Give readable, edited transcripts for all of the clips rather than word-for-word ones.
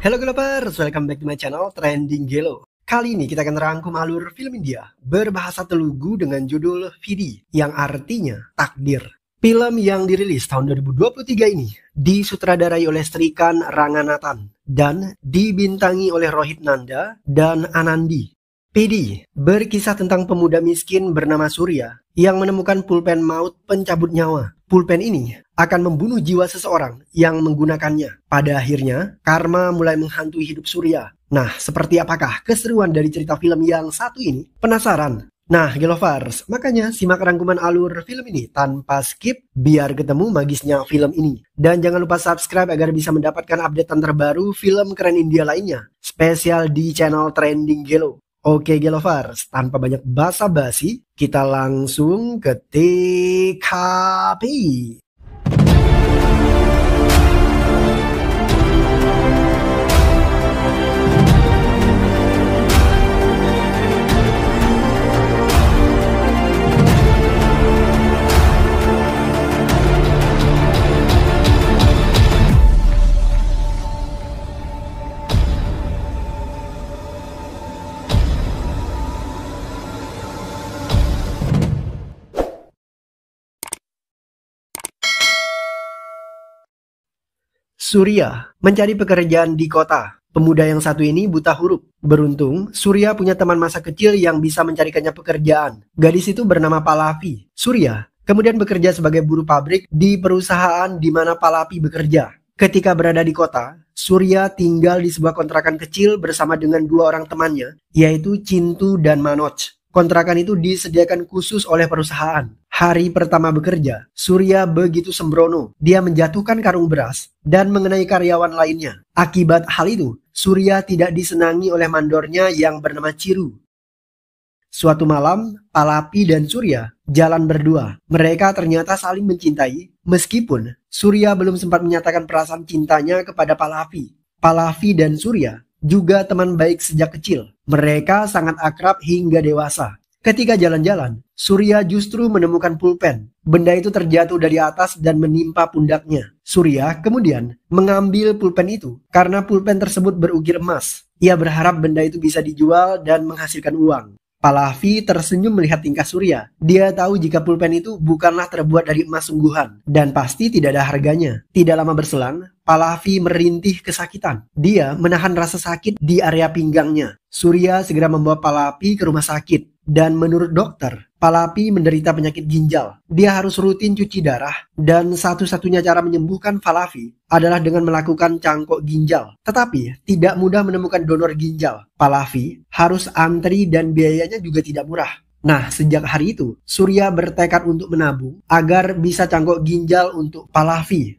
Hello Globers, welcome back to my channel Trending Gelo. Kali ini kita akan rangkum alur film India berbahasa Telugu dengan judul Vidi, yang artinya takdir. Film yang dirilis tahun 2023 ini disutradarai oleh Srikan Ranganathan dan dibintangi oleh Rohit Nanda dan Anandi. Vidi berkisah tentang pemuda miskin bernama Surya yang menemukan pulpen maut pencabut nyawa. Pulpen ini akan membunuh jiwa seseorang yang menggunakannya. Pada akhirnya, karma mulai menghantui hidup Surya. Nah, seperti apakah keseruan dari cerita film yang satu ini? Penasaran? Nah, Gelovers, makanya simak rangkuman alur film ini tanpa skip biar ketemu magisnya film ini. Dan jangan lupa subscribe agar bisa mendapatkan updatean terbaru film keren India lainnya, spesial di channel Trending Gelo. Oke Gelovers, tanpa banyak basa-basi, kita langsung ke TKP. Surya mencari pekerjaan di kota. Pemuda yang satu ini buta huruf. Beruntung, Surya punya teman masa kecil yang bisa mencarikannya pekerjaan. Gadis itu bernama Pallavi. Surya kemudian bekerja sebagai buruh pabrik di perusahaan di mana Pallavi bekerja. Ketika berada di kota, Surya tinggal di sebuah kontrakan kecil bersama dengan dua orang temannya, yaitu Cintu dan Manoj. Kontrakan itu disediakan khusus oleh perusahaan. Hari pertama bekerja, Surya begitu sembrono. Dia menjatuhkan karung beras dan mengenai karyawan lainnya. Akibat hal itu, Surya tidak disenangi oleh mandornya yang bernama Chiru. Suatu malam, Pallavi dan Surya jalan berdua. Mereka ternyata saling mencintai, meskipun Surya belum sempat menyatakan perasaan cintanya kepada Pallavi. Pallavi dan Surya juga teman baik sejak kecil. Mereka sangat akrab hingga dewasa. Ketika jalan-jalan, Surya justru menemukan pulpen. Benda itu terjatuh dari atas dan menimpa pundaknya. Surya kemudian mengambil pulpen itu karena pulpen tersebut berukir emas. Ia berharap benda itu bisa dijual dan menghasilkan uang. Pallavi tersenyum melihat tingkah Surya. Dia tahu jika pulpen itu bukanlah terbuat dari emas sungguhan dan pasti tidak ada harganya. Tidak lama berselang, Pallavi merintih kesakitan. Dia menahan rasa sakit di area pinggangnya. Surya segera membawa Pallavi ke rumah sakit. Dan menurut dokter, Pallavi menderita penyakit ginjal. Dia harus rutin cuci darah dan satu-satunya cara menyembuhkan Pallavi adalah dengan melakukan cangkok ginjal. Tetapi tidak mudah menemukan donor ginjal. Pallavi harus antri dan biayanya juga tidak murah. Nah, sejak hari itu, Surya bertekad untuk menabung agar bisa cangkok ginjal untuk Pallavi.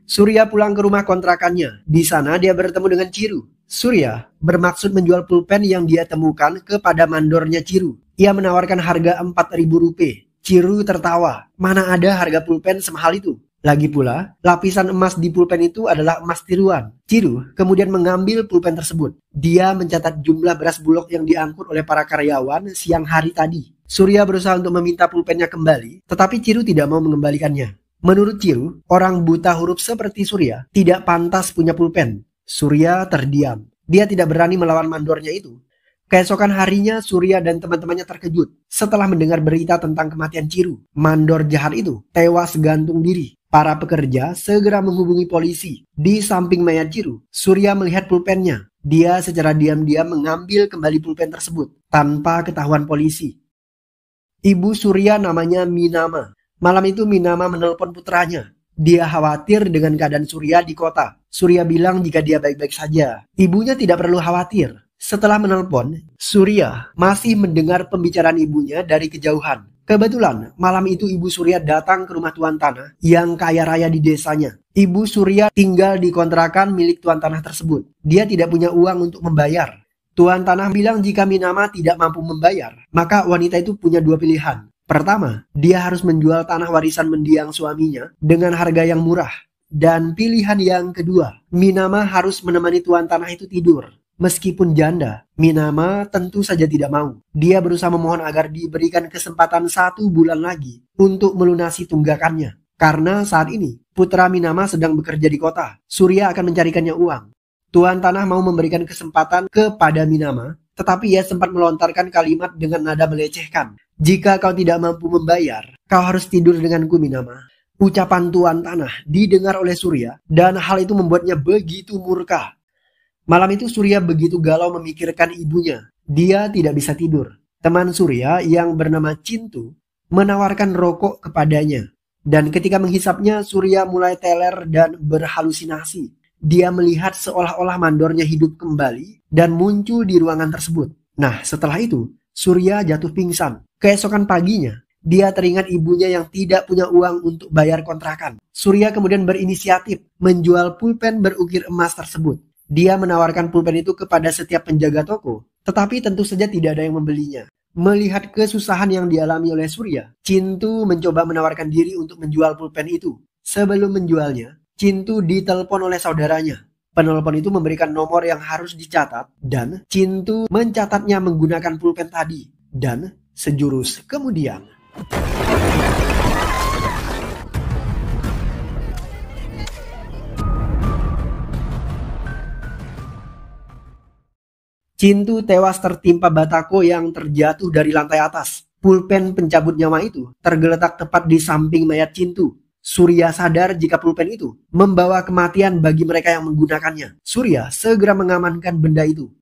Surya pulang ke rumah kontrakannya. Di sana dia bertemu dengan Chiru. Surya bermaksud menjual pulpen yang dia temukan kepada mandornya Chiru. Ia menawarkan harga Rp4.000. Chiru tertawa. Mana ada harga pulpen semahal itu? Lagi pula, lapisan emas di pulpen itu adalah emas tiruan. Chiru kemudian mengambil pulpen tersebut. Dia mencatat jumlah beras bulog yang diangkut oleh para karyawan siang hari tadi. Surya berusaha untuk meminta pulpennya kembali, tetapi Chiru tidak mau mengembalikannya. Menurut Chiru, orang buta huruf seperti Surya tidak pantas punya pulpen. Surya terdiam. Dia tidak berani melawan mandornya itu. Keesokan harinya, Surya dan teman-temannya terkejut setelah mendengar berita tentang kematian Chiru. Mandor jahat itu tewas gantung diri. Para pekerja segera menghubungi polisi. Di samping mayat Chiru, Surya melihat pulpennya. Dia secara diam-diam mengambil kembali pulpen tersebut tanpa ketahuan polisi. Ibu Surya namanya Minama. Malam itu Minama menelpon putranya. Dia khawatir dengan keadaan Surya di kota. Surya bilang jika dia baik-baik saja. Ibunya tidak perlu khawatir. Setelah menelpon, Surya masih mendengar pembicaraan ibunya dari kejauhan. Kebetulan malam itu ibu Surya datang ke rumah tuan tanah yang kaya raya di desanya. Ibu Surya tinggal di kontrakan milik tuan tanah tersebut. Dia tidak punya uang untuk membayar. Tuan tanah bilang jika Minama tidak mampu membayar, maka wanita itu punya dua pilihan. Pertama, dia harus menjual tanah warisan mendiang suaminya dengan harga yang murah. Dan pilihan yang kedua, Minama harus menemani tuan tanah itu tidur. Meskipun janda, Minama tentu saja tidak mau. Dia berusaha memohon agar diberikan kesempatan 1 bulan lagi untuk melunasi tunggakannya. Karena saat ini, putra Minama sedang bekerja di kota. Surya akan mencarikannya uang. Tuan tanah mau memberikan kesempatan kepada Minama, tetapi ia sempat melontarkan kalimat dengan nada melecehkan. Jika kau tidak mampu membayar, kau harus tidur denganku, Minama. Ucapan Tuan tanah didengar oleh Surya dan hal itu membuatnya begitu murka. Malam itu Surya begitu galau memikirkan ibunya. Dia tidak bisa tidur. Teman Surya yang bernama Cintu menawarkan rokok kepadanya. Dan ketika menghisapnya, Surya mulai teler dan berhalusinasi. Dia melihat seolah-olah mandornya hidup kembali dan muncul di ruangan tersebut. Nah, setelah itu, Surya jatuh pingsan. Keesokan paginya, dia teringat ibunya yang tidak punya uang untuk bayar kontrakan. Surya kemudian berinisiatif menjual pulpen berukir emas tersebut. Dia menawarkan pulpen itu kepada setiap penjaga toko, tetapi tentu saja tidak ada yang membelinya. Melihat kesusahan yang dialami oleh Surya, Cintu mencoba menawarkan diri untuk menjual pulpen itu. Sebelum menjualnya, Cintu ditelepon oleh saudaranya. Penelpon itu memberikan nomor yang harus dicatat dan Cintu mencatatnya menggunakan pulpen tadi. Dan sejurus kemudian, Cintu tewas tertimpa batako yang terjatuh dari lantai atas. Pulpen pencabut nyawa itu tergeletak tepat di samping mayat Cintu. Surya sadar jika pulpen itu membawa kematian bagi mereka yang menggunakannya. Surya segera mengamankan benda itu.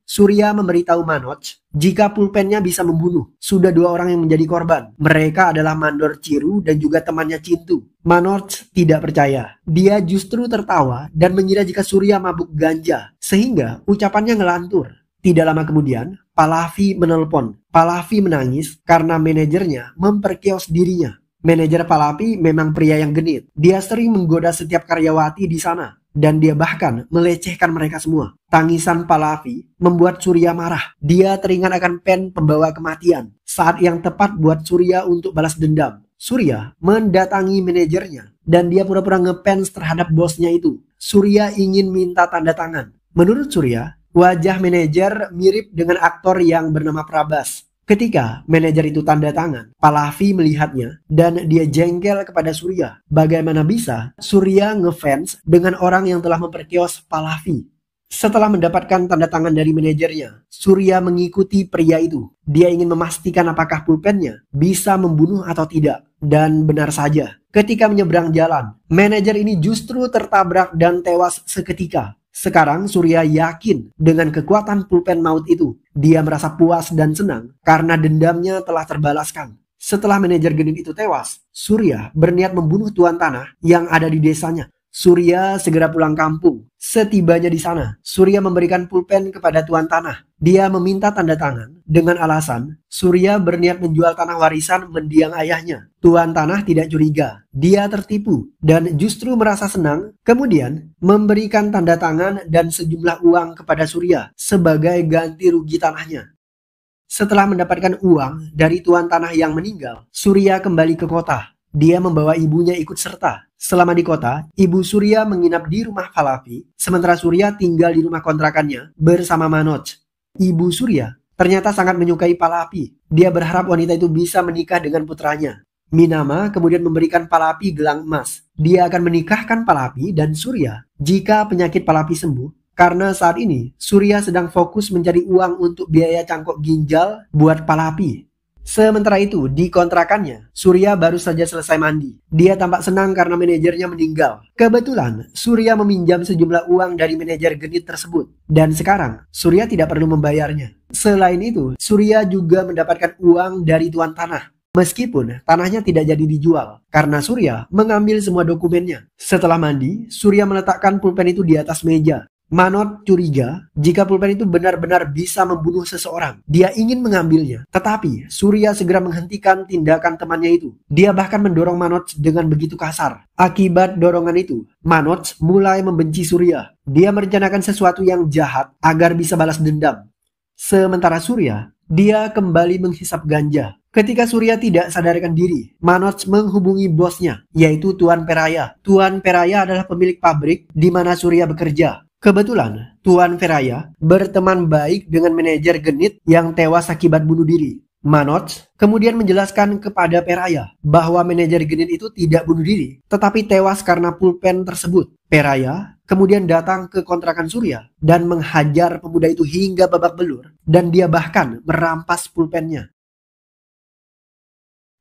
Surya memberitahu Manoj jika pulpennya bisa membunuh. Sudah 2 orang yang menjadi korban. Mereka adalah Mandor Ciru dan juga temannya Cintu. Manoj tidak percaya. Dia justru tertawa dan mengira jika Surya mabuk ganja. Sehingga ucapannya ngelantur. Tidak lama kemudian, Pallavi menelpon. Pallavi menangis karena manajernya memperkios dirinya. Manajer Pallavi memang pria yang genit. Dia sering menggoda setiap karyawati di sana. Dan dia bahkan melecehkan mereka semua. Tangisan Pallavi membuat Surya marah. Dia teringat akan pen pembawa kematian. Saat yang tepat buat Surya untuk balas dendam. Surya mendatangi manajernya. Dan dia pura-pura ngepens terhadap bosnya itu. Surya ingin minta tanda tangan. Menurut Surya, wajah manajer mirip dengan aktor yang bernama Prabas. Ketika manajer itu tanda tangan, Pallavi melihatnya dan dia jengkel kepada Surya. Bagaimana bisa Surya ngefans dengan orang yang telah memperkios Pallavi? Setelah mendapatkan tanda tangan dari manajernya, Surya mengikuti pria itu. Dia ingin memastikan apakah pulpennya bisa membunuh atau tidak. Dan benar saja, ketika menyeberang jalan, manajer ini justru tertabrak dan tewas seketika. Sekarang Surya yakin dengan kekuatan pulpen maut itu. Dia merasa puas dan senang karena dendamnya telah terbalaskan. Setelah manajer genit itu tewas, Surya berniat membunuh tuan tanah yang ada di desanya. Surya segera pulang kampung. Setibanya di sana, Surya memberikan pulpen kepada tuan tanah. Dia meminta tanda tangan dengan alasan Surya berniat menjual tanah warisan mendiang ayahnya. Tuan tanah tidak curiga. Dia tertipu dan justru merasa senang. Kemudian memberikan tanda tangan dan sejumlah uang kepada Surya sebagai ganti rugi tanahnya. Setelah mendapatkan uang dari tuan tanah yang meninggal, Surya kembali ke kota. Dia membawa ibunya ikut serta. Selama di kota, ibu Surya menginap di rumah Pallavi, sementara Surya tinggal di rumah kontrakannya bersama Manoj. Ibu Surya ternyata sangat menyukai Pallavi. Dia berharap wanita itu bisa menikah dengan putranya. Minama kemudian memberikan Pallavi gelang emas. Dia akan menikahkan Pallavi dan Surya jika penyakit Pallavi sembuh. Karena saat ini, Surya sedang fokus mencari uang untuk biaya cangkok ginjal buat Pallavi. Sementara itu, di kontrakannya, Surya baru saja selesai mandi. Dia tampak senang karena manajernya meninggal. Kebetulan, Surya meminjam sejumlah uang dari manajer genit tersebut. Dan sekarang, Surya tidak perlu membayarnya. Selain itu, Surya juga mendapatkan uang dari tuan tanah. Meskipun tanahnya tidak jadi dijual, karena Surya mengambil semua dokumennya. Setelah mandi, Surya meletakkan pulpen itu di atas meja. Manoj curiga jika pulpen itu benar-benar bisa membunuh seseorang. Dia ingin mengambilnya, tetapi Surya segera menghentikan tindakan temannya itu. Dia bahkan mendorong Manoj dengan begitu kasar. Akibat dorongan itu, Manoj mulai membenci Surya. Dia merencanakan sesuatu yang jahat agar bisa balas dendam. Sementara Surya, dia kembali menghisap ganja. Ketika Surya tidak sadarkan diri, Manoj menghubungi bosnya, yaitu Tuan Peraya. Tuan Peraya adalah pemilik pabrik di mana Surya bekerja. Kebetulan, Tuan Peraya berteman baik dengan manajer genit yang tewas akibat bunuh diri. Manoj kemudian menjelaskan kepada Peraya bahwa manajer genit itu tidak bunuh diri, tetapi tewas karena pulpen tersebut. Peraya kemudian datang ke kontrakan Surya dan menghajar pemuda itu hingga babak belur, dan dia bahkan merampas pulpennya.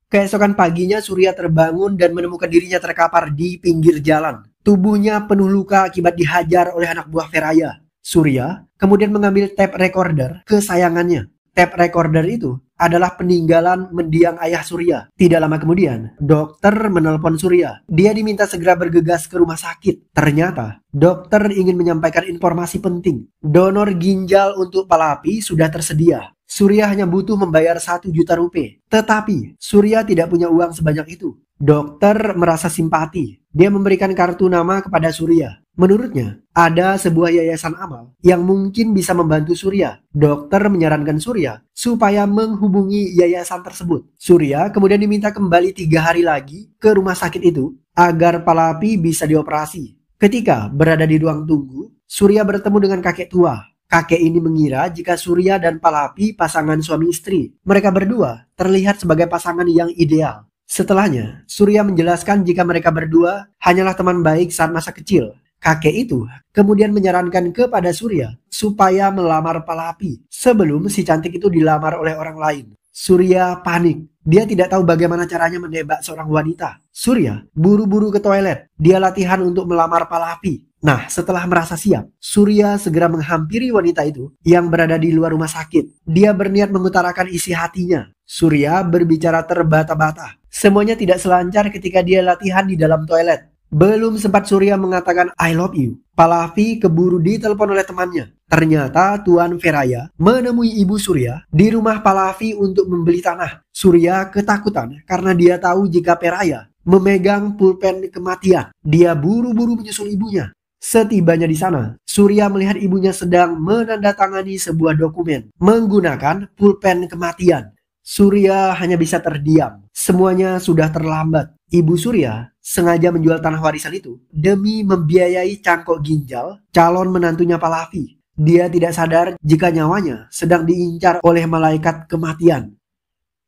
Keesokan paginya Surya terbangun dan menemukan dirinya terkapar di pinggir jalan. Tubuhnya penuh luka akibat dihajar oleh anak buah Feraya. Surya kemudian mengambil tape recorder kesayangannya. Tape recorder itu adalah peninggalan mendiang ayah Surya. Tidak lama kemudian, dokter menelpon Surya. Dia diminta segera bergegas ke rumah sakit. Ternyata, dokter ingin menyampaikan informasi penting. Donor ginjal untuk Palapi sudah tersedia. Surya hanya butuh membayar 1 juta rupiah. Tetapi, Surya tidak punya uang sebanyak itu. Dokter merasa simpati. Dia memberikan kartu nama kepada Surya. Menurutnya, ada sebuah yayasan amal yang mungkin bisa membantu Surya. Dokter menyarankan Surya supaya menghubungi yayasan tersebut. Surya kemudian diminta kembali 3 hari lagi ke rumah sakit itu agar Palapi bisa dioperasi. Ketika berada di ruang tunggu, Surya bertemu dengan kakek tua. Kakek ini mengira jika Surya dan Palapi pasangan suami istri. Mereka berdua terlihat sebagai pasangan yang ideal. Setelahnya, Surya menjelaskan jika mereka berdua hanyalah teman baik saat masa kecil. Kakek itu kemudian menyarankan kepada Surya supaya melamar Palapi sebelum si cantik itu dilamar oleh orang lain. Surya panik. Dia tidak tahu bagaimana caranya menembak seorang wanita. Surya buru-buru ke toilet. Dia latihan untuk melamar Palapi. Nah, setelah merasa siap, Surya segera menghampiri wanita itu yang berada di luar rumah sakit. Dia berniat mengutarakan isi hatinya. Surya berbicara terbata-bata. Semuanya tidak selancar ketika dia latihan di dalam toilet. Belum sempat Surya mengatakan I love you, Palapi keburu ditelepon oleh temannya. Ternyata Tuan Feraya menemui ibu Surya di rumah Palapi untuk membeli tanah. Surya ketakutan karena dia tahu jika Feraya memegang pulpen kematian. Dia buru-buru menyusul ibunya. Setibanya di sana, Surya melihat ibunya sedang menandatangani sebuah dokumen menggunakan pulpen kematian. Surya hanya bisa terdiam. Semuanya sudah terlambat. Ibu Surya sengaja menjual tanah warisan itu demi membiayai cangkok ginjal calon menantunya Palapi. Dia tidak sadar jika nyawanya sedang diincar oleh malaikat kematian.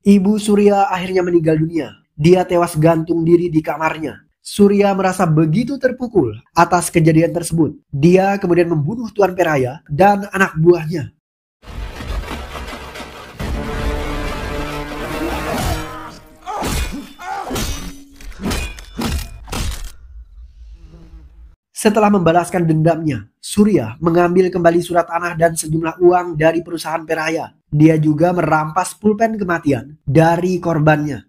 Ibu Surya akhirnya meninggal dunia. Dia tewas gantung diri di kamarnya. Surya merasa begitu terpukul atas kejadian tersebut. Dia kemudian membunuh Tuan Feraya dan anak buahnya. Setelah membalaskan dendamnya, Surya mengambil kembali surat tanah dan sejumlah uang dari perusahaan Feraya. Dia juga merampas pulpen kematian dari korbannya.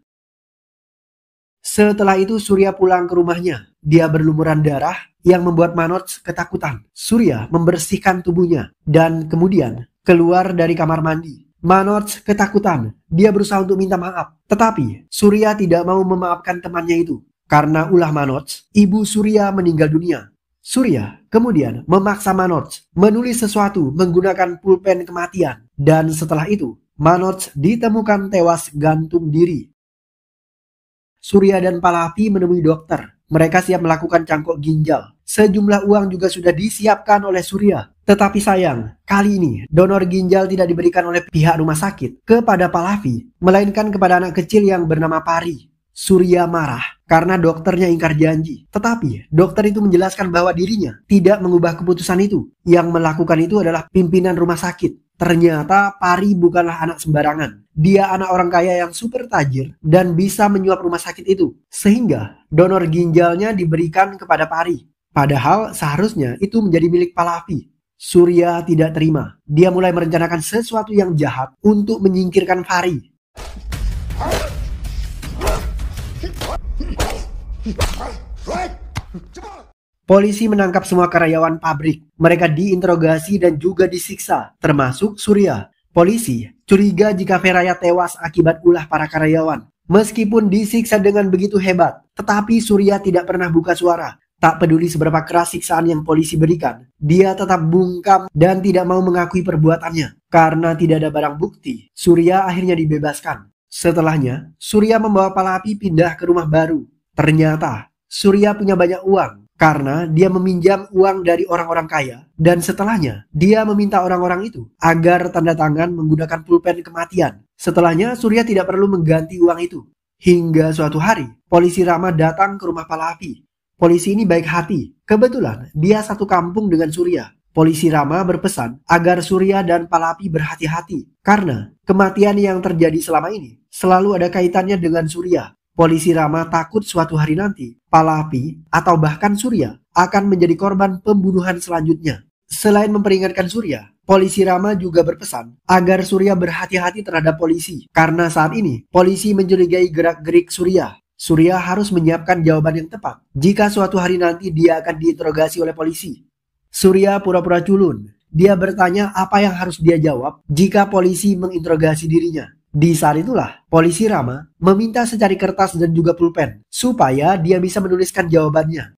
Setelah itu Surya pulang ke rumahnya. Dia berlumuran darah yang membuat Manoj ketakutan. Surya membersihkan tubuhnya dan kemudian keluar dari kamar mandi. Manoj ketakutan. Dia berusaha untuk minta maaf. Tetapi Surya tidak mau memaafkan temannya itu. Karena ulah Manoj, ibu Surya meninggal dunia. Surya kemudian memaksa Manoj menulis sesuatu menggunakan pulpen kematian. Dan setelah itu Manoj ditemukan tewas gantung diri. Surya dan Palapi menemui dokter. Mereka siap melakukan cangkok ginjal. Sejumlah uang juga sudah disiapkan oleh Surya. Tetapi sayang, kali ini donor ginjal tidak diberikan oleh pihak rumah sakit kepada Palapi, melainkan kepada anak kecil yang bernama Pari. Surya marah karena dokternya ingkar janji. Tetapi dokter itu menjelaskan bahwa dirinya tidak mengubah keputusan itu. Yang melakukan itu adalah pimpinan rumah sakit. Ternyata Pari bukanlah anak sembarangan. Dia anak orang kaya yang super tajir dan bisa menyuap rumah sakit itu. Sehingga donor ginjalnya diberikan kepada Pari. Padahal seharusnya itu menjadi milik Palapi. Surya tidak terima. Dia mulai merencanakan sesuatu yang jahat untuk menyingkirkan Pari. Polisi menangkap semua karyawan pabrik. Mereka diinterogasi dan juga disiksa, termasuk Surya. Polisi curiga jika Feraya tewas akibat ulah para karyawan. Meskipun disiksa dengan begitu hebat, tetapi Surya tidak pernah buka suara. Tak peduli seberapa keras siksaan yang polisi berikan, dia tetap bungkam dan tidak mau mengakui perbuatannya. Karena tidak ada barang bukti, Surya akhirnya dibebaskan. Setelahnya, Surya membawa Palapi pindah ke rumah baru. Ternyata, Surya punya banyak uang karena dia meminjam uang dari orang-orang kaya. Dan setelahnya, dia meminta orang-orang itu agar tanda tangan menggunakan pulpen kematian. Setelahnya, Surya tidak perlu mengganti uang itu. Hingga suatu hari, polisi Rama datang ke rumah Palapi. Polisi ini baik hati. Kebetulan dia satu kampung dengan Surya. Polisi Rama berpesan agar Surya dan Palapi berhati-hati karena kematian yang terjadi selama ini selalu ada kaitannya dengan Surya. Polisi Rama takut suatu hari nanti Palapi atau bahkan Surya akan menjadi korban pembunuhan selanjutnya. Selain memperingatkan Surya, polisi Rama juga berpesan agar Surya berhati-hati terhadap polisi karena saat ini polisi mencurigai gerak-gerik Surya. Surya harus menyiapkan jawaban yang tepat jika suatu hari nanti dia akan diinterogasi oleh polisi. Surya pura-pura culun. Dia bertanya apa yang harus dia jawab jika polisi menginterogasi dirinya. Di saat itulah, polisi Rama meminta secari kertas dan juga pulpen supaya dia bisa menuliskan jawabannya.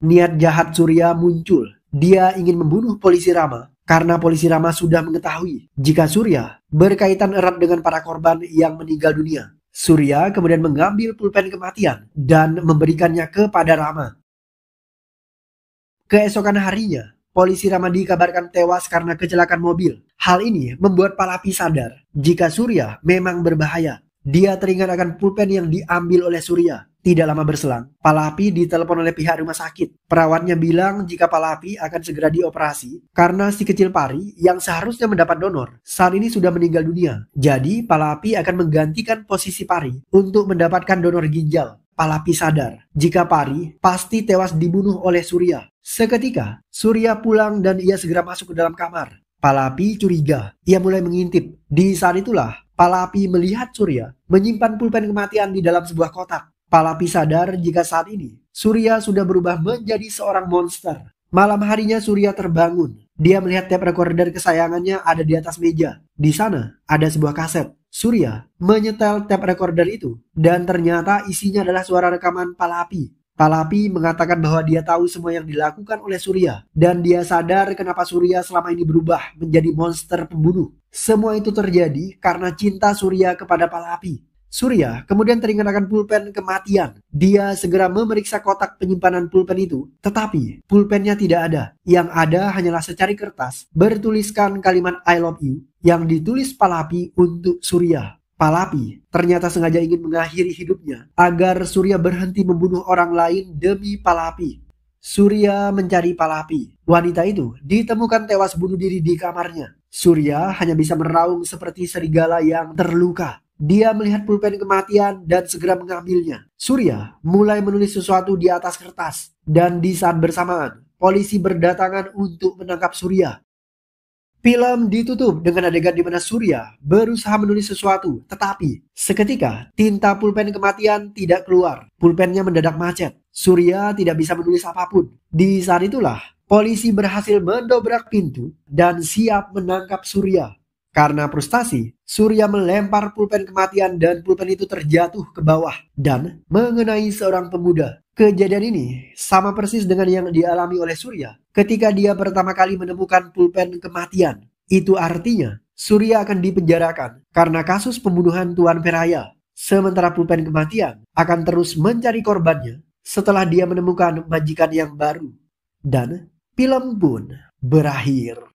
Niat jahat Surya muncul. Dia ingin membunuh polisi Rama karena polisi Rama sudah mengetahui jika Surya berkaitan erat dengan para korban yang meninggal dunia. Surya kemudian mengambil pulpen kematian dan memberikannya kepada Rama. Keesokan harinya, polisi Rama dikabarkan tewas karena kecelakaan mobil. Hal ini membuat Palapi sadar jika Surya memang berbahaya. Dia teringat akan pulpen yang diambil oleh Surya. Tidak lama berselang, Palapi ditelepon oleh pihak rumah sakit. Perawatnya bilang jika Palapi akan segera dioperasi karena si kecil pari yang seharusnya mendapat donor saat ini sudah meninggal dunia. Jadi Palapi akan menggantikan posisi pari untuk mendapatkan donor ginjal. Palapi sadar jika Pari pasti tewas dibunuh oleh Surya. Seketika, Surya pulang dan ia segera masuk ke dalam kamar. Palapi curiga, ia mulai mengintip. Di saat itulah, Palapi melihat Surya menyimpan pulpen kematian di dalam sebuah kotak. Palapi sadar jika saat ini, Surya sudah berubah menjadi seorang monster. Malam harinya Surya terbangun. Dia melihat tape recorder kesayangannya ada di atas meja. Di sana ada sebuah kaset. Surya menyetel tape recorder itu dan ternyata isinya adalah suara rekaman Palapi. Palapi mengatakan bahwa dia tahu semua yang dilakukan oleh Surya dan dia sadar kenapa Surya selama ini berubah menjadi monster pembunuh. Semua itu terjadi karena cinta Surya kepada Palapi. Surya kemudian teringat akan pulpen kematian. Dia segera memeriksa kotak penyimpanan pulpen itu, tetapi pulpennya tidak ada. Yang ada hanyalah secari kertas bertuliskan kalimat I love you yang ditulis Palapi untuk Surya. Palapi ternyata sengaja ingin mengakhiri hidupnya agar Surya berhenti membunuh orang lain demi Palapi. Surya mencari Palapi. Wanita itu ditemukan tewas bunuh diri di kamarnya. Surya hanya bisa meraung seperti serigala yang terluka. Dia melihat pulpen kematian dan segera mengambilnya. Surya mulai menulis sesuatu di atas kertas. Dan di saat bersamaan, polisi berdatangan untuk menangkap Surya. Film ditutup dengan adegan di mana Surya berusaha menulis sesuatu. Tetapi seketika tinta pulpen kematian tidak keluar. Pulpennya mendadak macet. Surya tidak bisa menulis apapun. Di saat itulah, polisi berhasil mendobrak pintu dan siap menangkap Surya. Karena frustasi, Surya melempar pulpen kematian dan pulpen itu terjatuh ke bawah dan mengenai seorang pemuda. Kejadian ini sama persis dengan yang dialami oleh Surya ketika dia pertama kali menemukan pulpen kematian. Itu artinya Surya akan dipenjarakan karena kasus pembunuhan Tuan Peraya. Sementara pulpen kematian akan terus mencari korbannya setelah dia menemukan majikan yang baru. Dan film pun berakhir.